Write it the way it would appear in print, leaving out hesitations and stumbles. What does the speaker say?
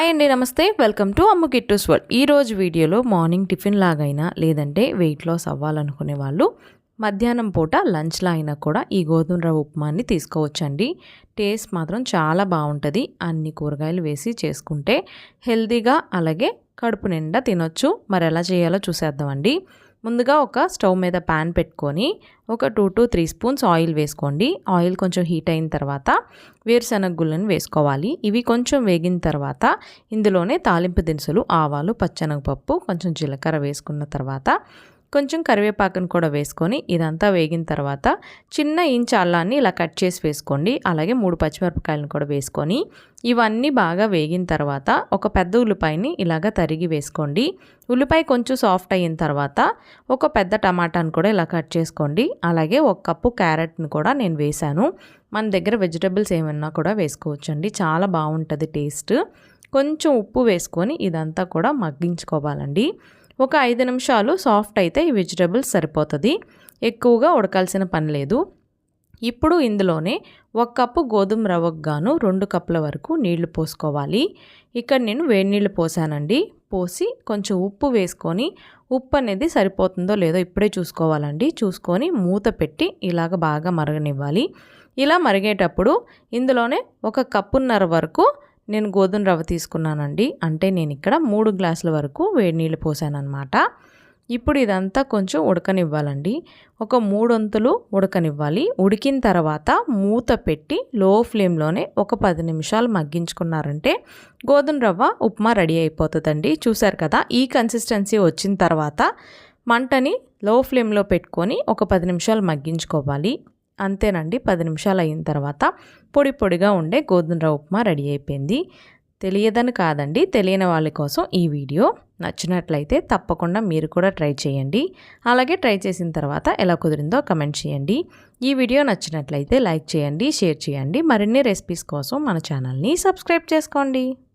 Hi అండి, నమస్తే. Welcome to Ammu Kittu's world. ఈరోజు వీడియోలో మార్నింగ్ టిఫిన్ లాగైనా లేదంటే వెయిట్ లాస్ అవ్వాలనుకునే వాళ్ళు మధ్యాహ్నం పూట లంచ్లో అయినా కూడా ఈ గోధుమ రవ్వ ఉప్మాని తీసుకోవచ్చండి. టేస్ట్ మాత్రం చాలా బాగుంటుంది. అన్ని కూరగాయలు వేసి చేసుకుంటే హెల్తీగా అలాగే కడుపు నిండా తినొచ్చు. మరి ఎలా చేయాలో చూసేద్దామండి. ముందుగా ఒక స్టవ్ మీద ప్యాన్ పెట్టుకొని ఒక 2 to 3 స్పూన్స్ ఆయిల్ వేసుకోండి. ఆయిల్ కొంచెం హీట్ అయిన తర్వాత వేరుశనగ గుళ్ళని వేసుకోవాలి. ఇవి కొంచెం వేగిన తర్వాత ఇందులోనే తాలింపు దినుసులు, ఆవాలు, పచ్చెనగపప్పు, కొంచెం జీలకర్ర వేసుకున్న తర్వాత కొంచెం కరివేపాకును కూడా వేసుకొని ఇదంతా వేగిన తర్వాత చిన్న ఇంచు అల్లాన్ని ఇలా కట్ చేసి వేసుకోండి. అలాగే 3 పచ్చిమిరపకాయలను కూడా వేసుకొని ఇవన్నీ బాగా వేగిన తర్వాత ఒక పెద్ద ఉల్లిపాయని ఇలాగ తరిగి వేసుకోండి. ఉల్లిపాయ కొంచెం సాఫ్ట్ అయిన తర్వాత ఒక పెద్ద టమాటాను కూడా ఇలా కట్ చేసుకోండి. అలాగే 1 కప్పు క్యారెట్ని కూడా నేను వేశాను. మన దగ్గర వెజిటబుల్స్ ఏమన్నా కూడా వేసుకోవచ్చండి, చాలా బాగుంటుంది టేస్ట్. కొంచెం ఉప్పు వేసుకొని ఇదంతా కూడా మగ్గించుకోవాలండి. ఒక 5 నిమిషాలు సాఫ్ట్ అయితే ఈ వెజిటబుల్స్ సరిపోతుంది. ఎక్కువగా ఉడకాల్సిన పని లేదు. ఇప్పుడు ఇందులోనే 1 కప్పు గోధుమ రవ్వకు గాను 2 కప్పుల వరకు నీళ్లు పోసుకోవాలి. ఇక్కడ నేను వేడి నీళ్ళు పోసానండి. పోసి కొంచెం ఉప్పు వేసుకొని ఉప్పు అనేది సరిపోతుందో లేదో ఇప్పుడే చూసుకోవాలండి. చూసుకొని మూత పెట్టి ఇలాగ బాగా మరగనివ్వాలి. ఇలా మరిగేటప్పుడు ఇందులోనే 1 కప్పున్నర వరకు నేను గోధుమ రవ్వ తీసుకున్నానండి. అంటే నేను ఇక్కడ 3 గ్లాసుల వరకు వేడి నీళ్ళు పోసానన్నమాట. ఇప్పుడు ఇదంతా కొంచెం ఉడకనివ్వాలండి. ఒక 3 వంతులు ఉడకనివ్వాలి. ఉడికిన తర్వాత మూత పెట్టి లో ఫ్లేమ్లోనే ఒక 10 నిమిషాలు మగ్గించుకున్నారంటే గోధుమ రవ్వ ఉప్మా రెడీ అయిపోతుందండి. చూసారు కదా, ఈ కన్సిస్టెన్సీ వచ్చిన తర్వాత మంటని లో ఫ్లేమ్లో పెట్టుకొని ఒక 10 నిమిషాలు మగ్గించుకోవాలి. అంతేనండి. 10 నిమిషాలు అయిన తర్వాత పొడి పొడిగా ఉండే గోధుమ రవ్వ ఉప్మా రెడీ అయిపోయింది. తెలియదని కాదండి, తెలియని వాళ్ళ కోసం ఈ వీడియో. నచ్చినట్లయితే తప్పకుండా మీరు కూడా ట్రై చేయండి. అలాగే ట్రై చేసిన తర్వాత ఎలా కుదిరిందో కమెంట్ చేయండి. ఈ వీడియో నచ్చినట్లయితే లైక్ చేయండి, షేర్ చేయండి. మరిన్ని రెసిపీస్ కోసం మన ఛానల్ని సబ్స్క్రైబ్ చేసుకోండి.